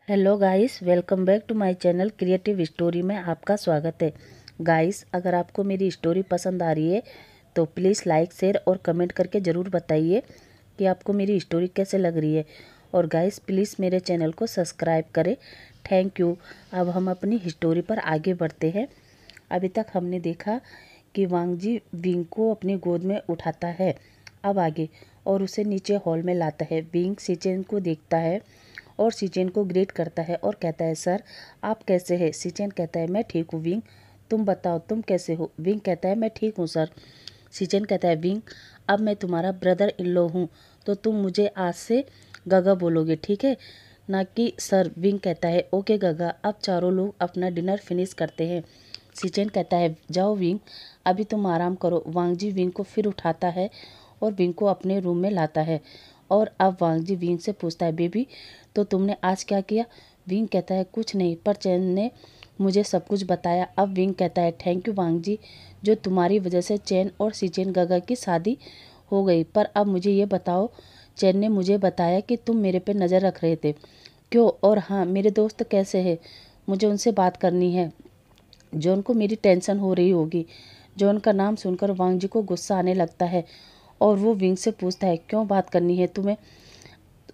Hello guys, welcome back to my channel creative story में आपका स्वागत है। गाइस, अगर आपको मेरी स्टोरी पसंद आ रही है तो प्लीज़ लाइक, शेयर और कमेंट करके ज़रूर बताइए कि आपको मेरी स्टोरी कैसे लग रही है। और गाइस, प्लीज़ मेरे चैनल को सब्सक्राइब करें। Thank you. अब हम अपनी स्टोरी पर आगे बढ़ते हैं। अभी तक हमने देखा कि वांगजी विंग को अपनी गोद में उठाता है। अब आगे और उसे नीचे हॉल में लाता है। विंग सीचेन को देखता है और सीचेन को ग्रीट करता है और कहता है, सर आप कैसे हैं? सीचेन कहता है, मैं ठीक हूँ विंग, तुम बताओ तुम कैसे हो? विंग कहता है, मैं ठीक हूँ सर। सीचेन कहता है, विंग अब मैं तुम्हारा ब्रदर इन लॉ हूँ तो तुम मुझे आज से गगा बोलोगे, ठीक है, ना कि सर। विंग कहता है, ओके गगा। अब चारों लोग अपना डिनर फिनिश करते हैं। सीचेन कहता है, जाओ विंग, अभी तुम आराम करो। वांगजी विंग को फिर उठाता है और विंग को अपने रूम में लाता है। और अब वांगजी विंग से पूछता है, बेबी तो तुमने आज क्या किया? विंग कहता है, कुछ नहीं, पर चैन ने मुझे सब कुछ बताया। अब विंग कहता है, थैंक यू वांगजी, जो तुम्हारी वजह से चैन और सीचेन गगा की शादी हो गई। पर अब मुझे ये बताओ, चैन ने मुझे बताया कि तुम मेरे पे नज़र रख रहे थे, क्यों? और हाँ, मेरे दोस्त कैसे हैं? मुझे उनसे बात करनी है। जॉन को मेरी टेंशन हो रही होगी। जॉन का नाम सुनकर वांगजी को गुस्सा आने लगता है और वो विंग से पूछता है, क्यों बात करनी है तुम्हें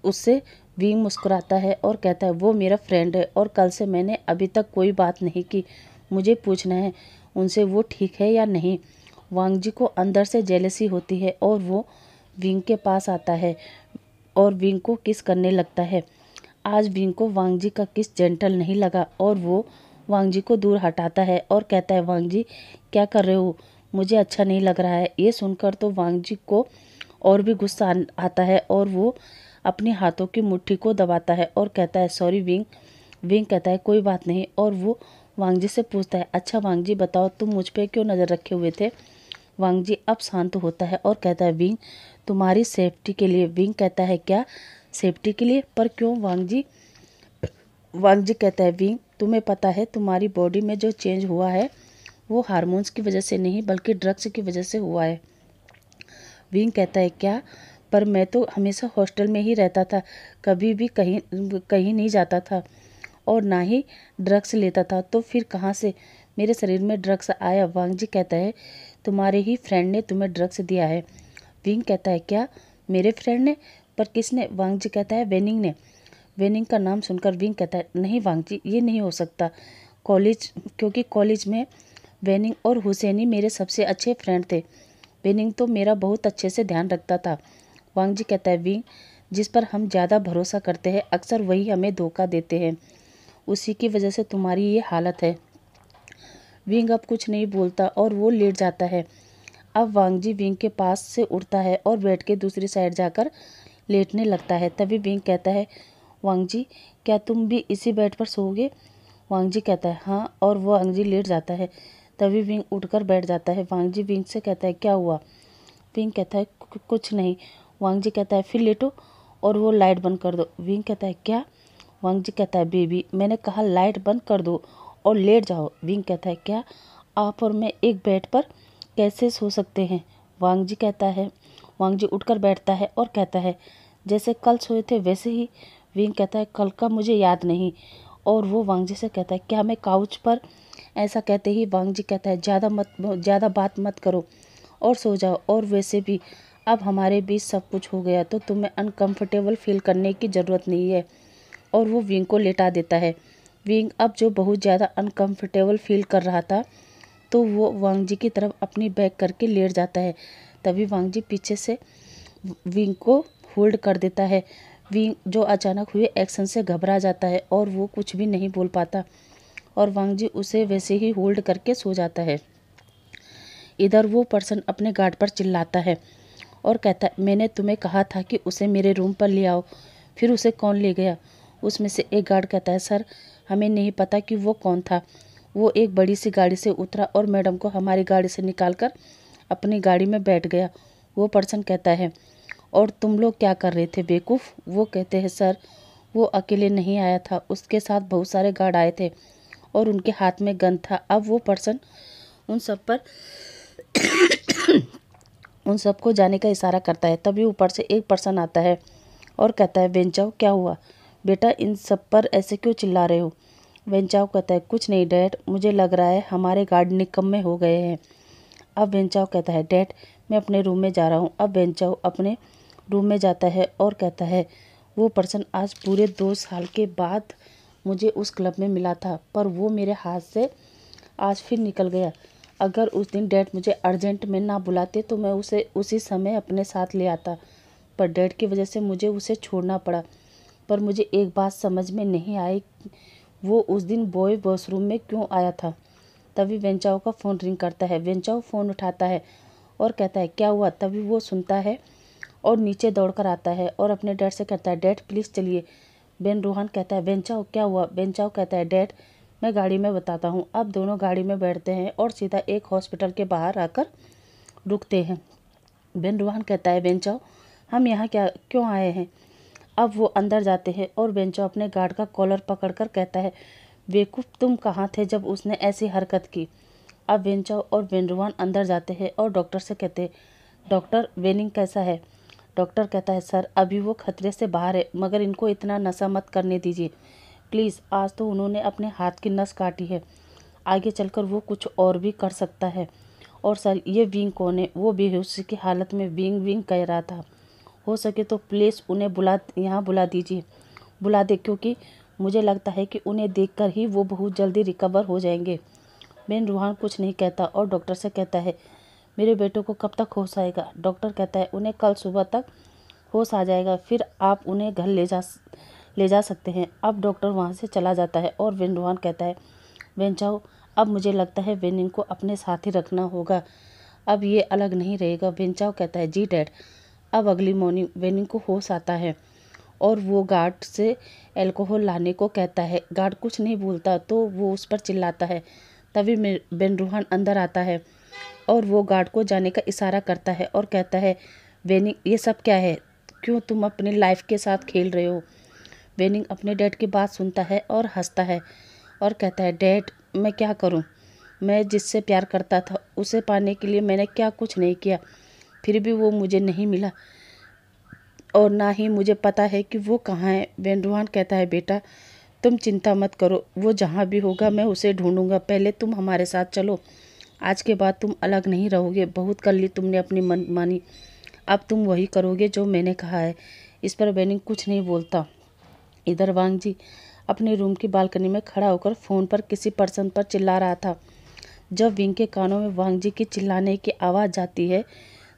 उससे? विंग मुस्कुराता है और कहता है, वो मेरा फ्रेंड है और कल से मैंने अभी तक कोई बात नहीं की। मुझे पूछना है उनसे वो ठीक है या नहीं। वांगजी को अंदर से जेलसी होती है और वो विंग के पास आता है और विंग को किस करने लगता है। आज विंग को वांगजी का किस जेंटल नहीं लगा और वो वांगजी को दूर हटाता है और कहता है, वांगजी क्या कर रहे हो? मुझे अच्छा नहीं लग रहा है। ये सुनकर तो वांगजी को और भी गुस्सा आता है और वो अपने हाथों की मुट्ठी को दबाता है और कहता है, सॉरी विंग। विंग कहता है, कोई बात नहीं। और वो वांगजी से पूछता है, अच्छा वांगजी बताओ तुम मुझ पे क्यों नज़र रखे हुए थे? वांगजी अब शांत होता है और कहता है, विंग तुम्हारी सेफ्टी के लिए। विंग कहता है, क्या सेफ्टी के लिए? पर क्यों वांगजी? वांगजी कहता है, विंग तुम्हें पता है तुम्हारी बॉडी में जो चेंज हुआ है वो हार्मोन्स की वजह से नहीं बल्कि ड्रग्स की वजह से हुआ है। विंग कहता है, क्या? पर मैं तो हमेशा हॉस्टल में ही रहता था, कभी भी कहीं कहीं नहीं जाता था और ना ही ड्रग्स लेता था, तो फिर कहाँ से मेरे शरीर में ड्रग्स आया? वांगजी कहता है, तुम्हारे ही फ्रेंड ने तुम्हें ड्रग्स दिया है। विंग कहता है, क्या मेरे फ्रेंड ने? पर किसने? वांगजी कहता है, वेनिंग ने। वेनिंग का नाम सुनकर विंग कहता है, नहीं वांगजी, ये नहीं हो सकता। क्योंकि कॉलेज में वेनिंग और हुसैनी मेरे सबसे अच्छे फ्रेंड थे। वेनिंग तो मेरा बहुत अच्छे से ध्यान रखता था। वांगजी कहता है, विंग जिस पर हम ज़्यादा भरोसा करते हैं अक्सर वही हमें धोखा देते हैं, उसी की वजह से तुम्हारी ये हालत है। विंग अब कुछ नहीं बोलता और वो लेट जाता है। अब वांगजी विंग के पास से उठता है और बेड के दूसरी साइड जाकर लेटने लगता है। तभी विंग कहता है, वांगजी क्या तुम भी इसी बेड पर सोओगे? वांगजी कहता है, हाँ, और वो वांगजी लेट जाता है। तभी विंग उठकर बैठ जाता है। वांगजी विंग से कहता है, क्या हुआ? विंग कहता है, कुछ नहीं। वांगजी कहता है, फिर लेटो और वो लाइट बंद कर दो। विंग कहता है, क्या? वांगजी कहता है, बेबी मैंने कहा लाइट बंद कर दो और लेट जाओ। विंग कहता है, क्या आप और मैं एक बेड पर कैसे सो सकते हैं? वांगजी कहता है, वांगजी उठकर बैठता है और कहता है, जैसे कल सोए थे वैसे ही। विंग कहता है, कल का मुझे याद नहीं। और वो वांगजी से कहता है, क्या मैं काउच पर? ऐसा कहते ही वांगजी कहता है, ज़्यादा बात मत करो और सो जाओ। और वैसे भी अब हमारे बीच सब कुछ हो गया तो तुम्हें अनकंफर्टेबल फील करने की ज़रूरत नहीं है। और वो विंग को लेटा देता है। विंग अब जो बहुत ज़्यादा अनकंफर्टेबल फील कर रहा था तो वो वांगजी की तरफ अपनी बैक करके लेट जाता है। तभी वांगजी पीछे से विंग को होल्ड कर देता है। विंग जो अचानक हुए एक्शन से घबरा जाता है और वो कुछ भी नहीं बोल पाता और वांगजी उसे वैसे ही होल्ड करके सो जाता है। इधर वो पर्सन अपने गार्ड पर चिल्लाता है और कहता है, मैंने तुम्हें कहा था कि उसे मेरे रूम पर ले आओ, फिर उसे कौन ले गया? उसमें से एक गार्ड कहता है, सर हमें नहीं पता कि वो कौन था। वो एक बड़ी सी गाड़ी से उतरा और मैडम को हमारी गाड़ी से निकालकर अपनी गाड़ी में बैठ गया। वो पर्सन कहता है, और तुम लोग क्या कर रहे थे बेवकूफ़? वो कहते हैं, सर वो अकेले नहीं आया था, उसके साथ बहुत सारे गार्ड आए थे और उनके हाथ में गन था। अब वो पर्सन उन सब पर उन सबको जाने का इशारा करता है। तभी ऊपर से एक पर्सन आता है और कहता है वेंचाओ क्या हुआ बेटा, इन सब पर ऐसे क्यों चिल्ला रहे हो। वेंचाओ कहता है कुछ नहीं डैड, मुझे लग रहा है हमारे गार्ड निकम्मे हो गए हैं। अब वेंचाओ कहता है डैड मैं अपने रूम में जा रहा हूँ। अब वेंचाओ अपने रूम में जाता है और कहता है वो पर्सन आज पूरे 2 साल के बाद मुझे उस क्लब में मिला था, पर वो मेरे हाथ से आज फिर निकल गया। अगर उस दिन डैड मुझे अर्जेंट में ना बुलाते तो मैं उसे उसी समय अपने साथ ले आता, पर डैड की वजह से मुझे उसे छोड़ना पड़ा। पर मुझे एक बात समझ में नहीं आई, वो उस दिन बॉय वॉशरूम में क्यों आया था। तभी वेंचाओ का फ़ोन रिंग करता है। वेंचाओ फ़ोन उठाता है और कहता है क्या हुआ। तभी वो सुनता है और नीचे दौड़कर आता है और अपने डैड से कहता है डैड प्लीज़ चलिए। बेन रोहन कहता है वेंचाओ क्या हुआ। वेंचाओ कहता है डैड मैं गाड़ी में बताता हूँ। अब दोनों गाड़ी में बैठते हैं और सीधा एक हॉस्पिटल के बाहर आकर रुकते हैं। बेन रोहन कहता है वेंचाओ हम यहाँ क्या क्यों आए हैं। अब वो अंदर जाते हैं और वेंचाओ अपने गार्ड का कॉलर पकड़कर कहता है बेवकूफ़ तुम कहाँ थे जब उसने ऐसी हरकत की। अब वेंचाओ और बेन रोहन अंदर जाते हैं और डॉक्टर से कहते हैं डॉक्टर वेनिंग कैसा है। डॉक्टर कहता है सर अभी वो खतरे से बाहर है, मगर इनको इतना नशा मत करने दीजिए प्लीज़। आज तो उन्होंने अपने हाथ की नस काटी है, आगे चलकर वो कुछ और भी कर सकता है। और सर ये विंग कौन है। वो बेहोशी की हालत में विंग विंग कह रहा था। हो सके तो प्लीज़ उन्हें यहाँ बुला दीजिए, बुला दे, क्योंकि मुझे लगता है कि उन्हें देखकर ही वो बहुत जल्दी रिकवर हो जाएंगे। बेन रोहन कुछ नहीं कहता और डॉक्टर से कहता है मेरे बेटों को कब तक होश आएगा। डॉक्टर कहता है उन्हें कल सुबह तक होश आ जाएगा, फिर आप उन्हें घर ले जा सकते हैं। अब डॉक्टर वहाँ से चला जाता है और बेन रोहन कहता है वेंचाओ अब मुझे लगता है वेनिंग को अपने साथ ही रखना होगा, अब ये अलग नहीं रहेगा। वेंचाओ कहता है जी डैड। अब अगली मॉर्निंग वेनिंग को होश आता है और वो गार्ड से अल्कोहल लाने को कहता है। गार्ड कुछ नहीं बोलता तो वो उस पर चिल्लाता है। तभी बेन रोहन अंदर आता है और वो गार्ड को जाने का इशारा करता है और कहता है वेनिंग ये सब क्या है, क्यों तुम अपनी लाइफ के साथ खेल रहे हो। वेनिंग अपने डैड की बात सुनता है और हंसता है और कहता है डैड मैं क्या करूं, मैं जिससे प्यार करता था उसे पाने के लिए मैंने क्या कुछ नहीं किया, फिर भी वो मुझे नहीं मिला और ना ही मुझे पता है कि वो कहाँ है। बेन रोहन कहता है बेटा तुम चिंता मत करो, वो जहाँ भी होगा मैं उसे ढूंढूंगा, पहले तुम हमारे साथ चलो। आज के बाद तुम अलग नहीं रहोगे, बहुत कर ली तुमने अपनी मन मानी, अब तुम वही करोगे जो मैंने कहा है। इस पर वेनिंग कुछ नहीं बोलता। इधर वांग जी अपने रूम की बालकनी में खड़ा होकर फ़ोन पर किसी पर्सन पर चिल्ला रहा था। जब विंग के कानों में वांग जी की चिल्लाने की आवाज़ जाती है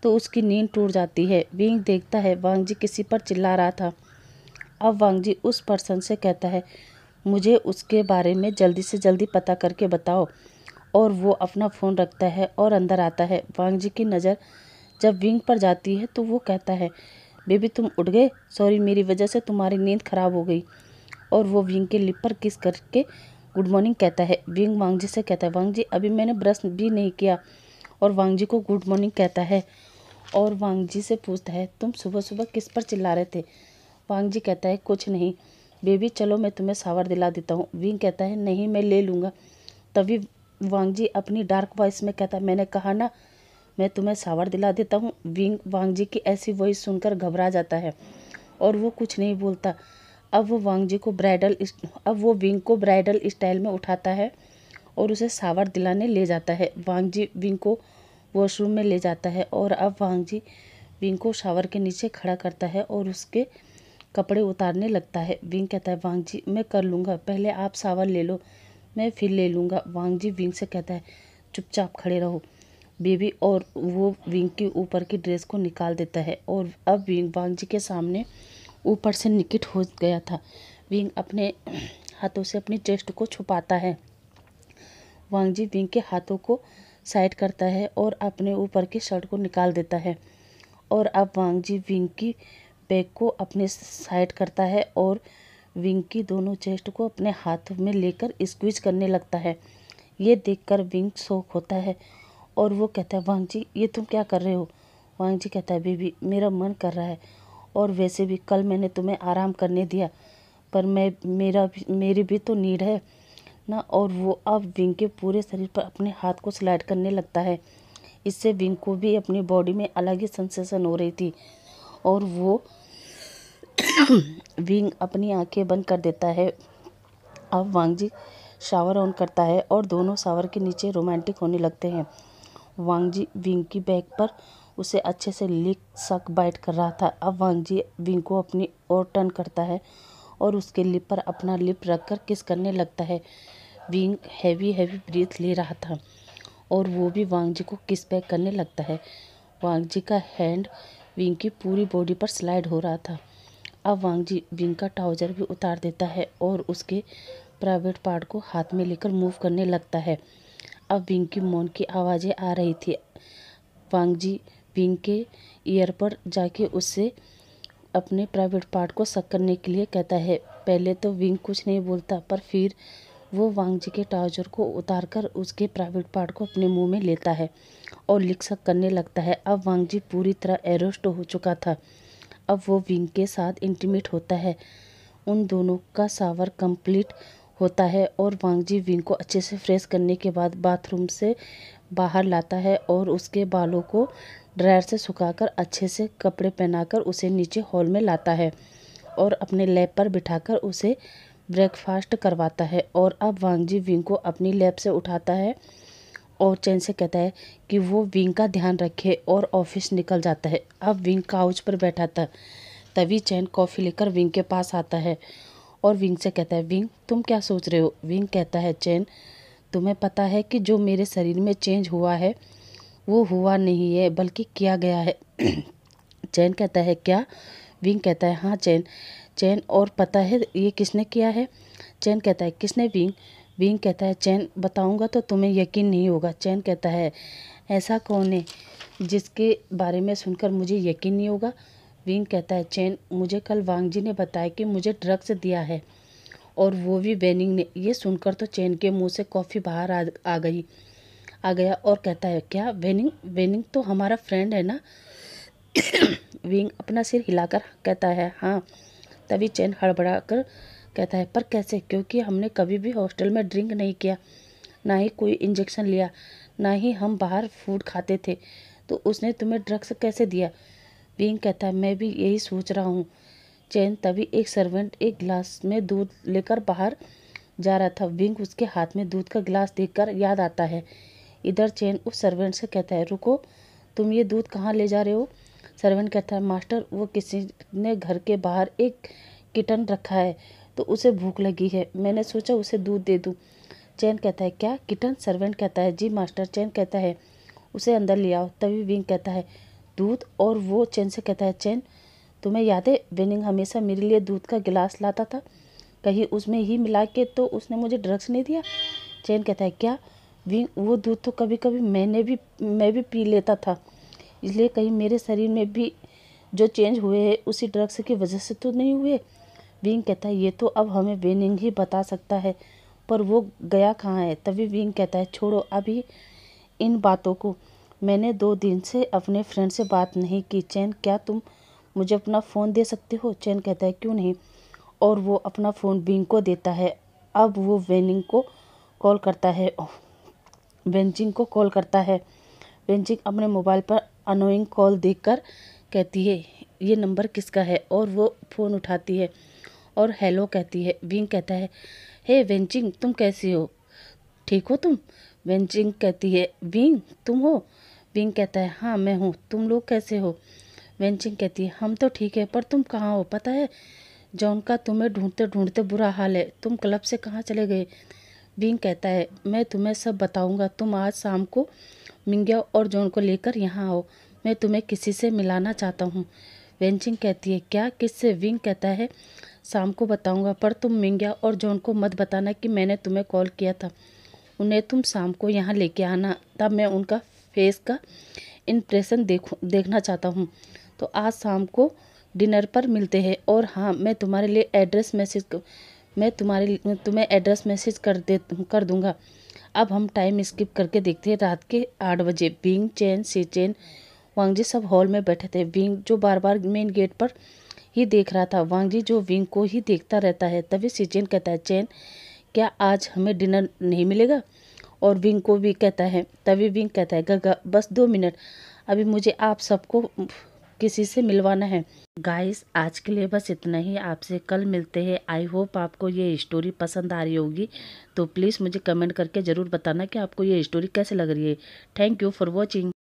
तो उसकी नींद टूट जाती है। विंग देखता है वांग जी किसी पर चिल्ला रहा था। अब वांग जी उस पर्सन से कहता है मुझे उसके बारे में जल्दी से जल्दी पता करके बताओ, और वो अपना फ़ोन रखता है और अंदर आता है। वांग जी की नज़र जब विंग पर जाती है तो वो कहता है बेबी तुम उठ गए, सॉरी मेरी वजह से तुम्हारी नींद ख़राब हो गई। और वो विंग के लिप पर किस करके गुड मॉर्निंग कहता है। विंग वांग जी से कहता है वांग जी अभी मैंने ब्रश भी नहीं किया, और वांग जी को गुड मॉर्निंग कहता है और वांग जी से पूछता है तुम सुबह सुबह किस पर चिल्ला रहे थे। वांग जी कहता है कुछ नहीं बेबी, चलो मैं तुम्हें शावर दिला देता हूँ। विंग कहता है नहीं मैं ले लूँगा। तभी वांग जी अपनी डार्क वॉइस में कहता है मैंने कहा ना मैं तुम्हें शावर दिला देता हूँ। विंग वांग जी की ऐसी वॉइस सुनकर घबरा जाता है और वो कुछ नहीं बोलता। अब वो विंग को ब्राइडल स्टाइल में उठाता है और उसे शावर दिलाने ले जाता है। वांग जी विंग को वॉशरूम में ले जाता है और अब वांग जी विंग को शावर के नीचे खड़ा करता है और उसके कपड़े उतारने लगता है। विंग कहता है वांग जी मैं कर लूँगा, पहले आप शावर ले लो, मैं फिर ले लूँगा। वांग जी विंग से कहता है चुपचाप खड़े रहो बेबी, और वो विंग के ऊपर की ड्रेस को निकाल देता है और अब विंग वांग जी के सामने ऊपर से निकिट हो गया था। विंग अपने हाथों से अपनी चेस्ट को छुपाता है। वांग जी विंग के हाथों को साइड करता है और अपने ऊपर की शर्ट को निकाल देता है और अब वांग जी विंग की बैग को अपने साइड करता है और विंग की दोनों चेस्ट को अपने हाथों में लेकर स्क्वीज करने लगता है। ये देखकर विंग शॉक होता है और वो कहता है वांग जी ये तुम क्या कर रहे हो। वांग जी कहता है बेबी मेरा मन कर रहा है, और वैसे भी कल मैंने तुम्हें आराम करने दिया, पर मेरी भी तो नीड है ना। और वो अब विंग के पूरे शरीर पर अपने हाथ को स्लाइड करने लगता है। इससे विंग को भी अपनी बॉडी में अलग ही सेंसेशन हो रही थी और वो विंग अपनी आंखें बंद कर देता है। अब वांग जी शावर ऑन करता है और दोनों शावर के नीचे रोमांटिक होने लगते हैं। वांग जी विंग की बैक पर उसे अच्छे से लिक सक बाइट कर रहा था। अब वांग जी विंग को अपनी ओर टर्न करता है और उसके लिप पर अपना लिप रखकर किस करने लगता है। विंग हैवी ब्रीथ ले रहा था और वो भी वांग जी को किस बैक करने लगता है। वांग जी का हैंड विंग की पूरी बॉडी पर स्लाइड हो रहा था। अब वांग जी विंग का ट्राउजर भी उतार देता है और उसके प्राइवेट पार्ट को हाथ में लेकर मूव करने लगता है। अब विंग की मौन की आवाज़ें आ रही थी। वांग जी विंग के ईयर पर जाके उससे अपने प्राइवेट पार्ट को सक करने के लिए कहता है। पहले तो विंग कुछ नहीं बोलता, पर फिर वो वांग जी के ट्राउजर को उतारकर उसके प्राइवेट पार्ट को अपने मुंह में लेता है और लिक सक करने लगता है। अब वांग जी पूरी तरह एरोस्ट हो चुका था। अब वो विंग के साथ इंटीमेट होता है। उन दोनों का शावर कंप्लीट होता है और वांग जी विंग को अच्छे से फ्रेश करने के बाद बाथरूम से बाहर लाता है और उसके बालों को ड्रायर से सुखाकर अच्छे से कपड़े पहनाकर उसे नीचे हॉल में लाता है और अपने लैब पर बिठाकर उसे ब्रेकफास्ट करवाता है। और अब वांग जी विंग को अपनी लैब से उठाता है और चैन से कहता है कि वो विंग का ध्यान रखे और ऑफिस निकल जाता है। अब विंग काउच पर बैठा था, तभी चैन कॉफ़ी लेकर विंग के पास आता है और विंग से कहता है, विंग तुम क्या सोच रहे हो। विंग कहता है, चैन तुम्हें पता है कि जो मेरे शरीर में चेंज हुआ है वो हुआ नहीं है बल्कि किया गया है। चैन कहता है, क्या। विंग कहता है, हाँ चैन। चैन और पता है ये किसने किया है। चैन कहता है, किसने। विंग विंग कहता है, चैन बताऊंगा तो तुम्हें यकीन नहीं होगा। चैन कहता है, ऐसा कौन है जिसके बारे में सुनकर मुझे यकीन नहीं होगा। विंग कहता है, चैन मुझे कल वांग जी ने बताया कि मुझे ड्रग्स दिया है और वो भी वेनिंग ने। ये सुनकर तो चैन के मुंह से कॉफ़ी बाहर आ गया और कहता है, क्या वेनिंग। वेनिंग तो हमारा फ्रेंड है ना। विंग अपना सिर हिलाकर कहता है, हाँ। तभी चैन हड़बड़ा कर कहता है, पर कैसे। क्योंकि हमने कभी भी हॉस्टल में ड्रिंक नहीं किया, ना ही कोई इंजेक्शन लिया, ना ही हम बाहर फूड खाते थे, तो उसने तुम्हें ड्रग्स कैसे दिया। विंग कहता है, मैं भी यही सोच रहा हूँ। चैन तभी एक सर्वेंट एक गिलास में दूध लेकर बाहर जा रहा था। विंग उसके हाथ में दूध का गिलास देखकर याद आता है। इधर चैन उस सर्वेंट से कहता है, रुको, तुम ये दूध कहाँ ले जा रहे हो। सर्वेंट कहता है, मास्टर वो किसी ने घर के बाहर एक किटन रखा है तो उसे भूख लगी है, मैंने सोचा उसे दूध दे दूँ। चैन कहता है, क्या किटन। सर्वेंट कहता है, जी मास्टर। चैन कहता है, उसे अंदर ले आओ। तभी विंग कहता है, दूध। और वो चैन से कहता है, चैन तुम्हें याद है वेनिंग हमेशा मेरे लिए दूध का गिलास लाता था, कहीं उसमें ही मिला के तो उसने मुझे ड्रग्स नहीं दिया। चैन कहता है, क्या। विंग वो दूध तो कभी कभी मैं भी पी लेता था, इसलिए कहीं मेरे शरीर में भी जो चेंज हुए हैं उसी ड्रग्स की वजह से तो नहीं हुए। विंग कहता है, ये तो अब हमें वेनिंग ही बता सकता है, पर वो गया कहाँ है। तभी विंग कहता है, छोड़ो अभी इन बातों को, मैंने 2 दिन से अपने फ्रेंड से बात नहीं की। चैन, क्या तुम मुझे अपना फ़ोन दे सकते हो। चैन कहता है, क्यों नहीं। और वो अपना फ़ोन विंग को देता है। अब वो वेनिंग को कॉल करता है वेंचिंग को कॉल करता है। वेंचिंग अपने मोबाइल पर अनोइंग कॉल देखकर कहती है, ये नंबर किसका है। और वो फ़ोन उठाती है और हेलो कहती है। विंग कहता है, हे वेंचिंग तुम कैसी हो, ठीक हो तुम। वेंचिंग कहती है, विंग तुम हो। विंग कहता है, हाँ मैं हूँ, तुम लोग कैसे हो। वेंचिंग कहती है, हम तो ठीक है, पर तुम कहाँ हो। पता है जॉन का तुम्हें ढूंढते ढूंढते बुरा हाल है, तुम क्लब से कहाँ चले गए। विंग कहता है, मैं तुम्हें सब बताऊंगा, तुम आज शाम को मिंग्या और जॉन को लेकर यहाँ आओ, मैं तुम्हें किसी से मिलाना चाहता हूँ। वेंचिंग कहती है, क्या, किससे। विंग कहता है, शाम को बताऊंगा, पर तुम मिंग्या और जॉन को मत बताना कि मैंने तुम्हें कॉल किया था। उन्हें तुम शाम को यहाँ लेके आना, तब मैं उनका फेस का इम्प्रेशन देखना चाहता हूँ। तो आज शाम को डिनर पर मिलते हैं। और हाँ, मैं तुम्हारे लिए तुम्हें एड्रेस मैसेज कर दूंगा। अब हम टाइम स्किप करके देखते हैं रात के 8 बजे। विंग, चैन, सी-चैन, वांग जी सब हॉल में बैठे थे। विंग जो बार बार मेन गेट पर ही देख रहा था, वांग जी जो विंग को ही देखता रहता है। तभी सी-चैन कहता है, चैन क्या आज हमें डिनर नहीं मिलेगा। और विंग को भी कहता है। तभी विंग कहता है, गगा बस 2 मिनट, अभी मुझे आप सबको किसी से मिलवाना है। गाइस आज के लिए बस इतना ही, आपसे कल मिलते हैं। आई होप आपको ये स्टोरी पसंद आ रही होगी, तो प्लीज़ मुझे कमेंट करके ज़रूर बताना कि आपको ये स्टोरी कैसे लग रही है। Thank you for watching.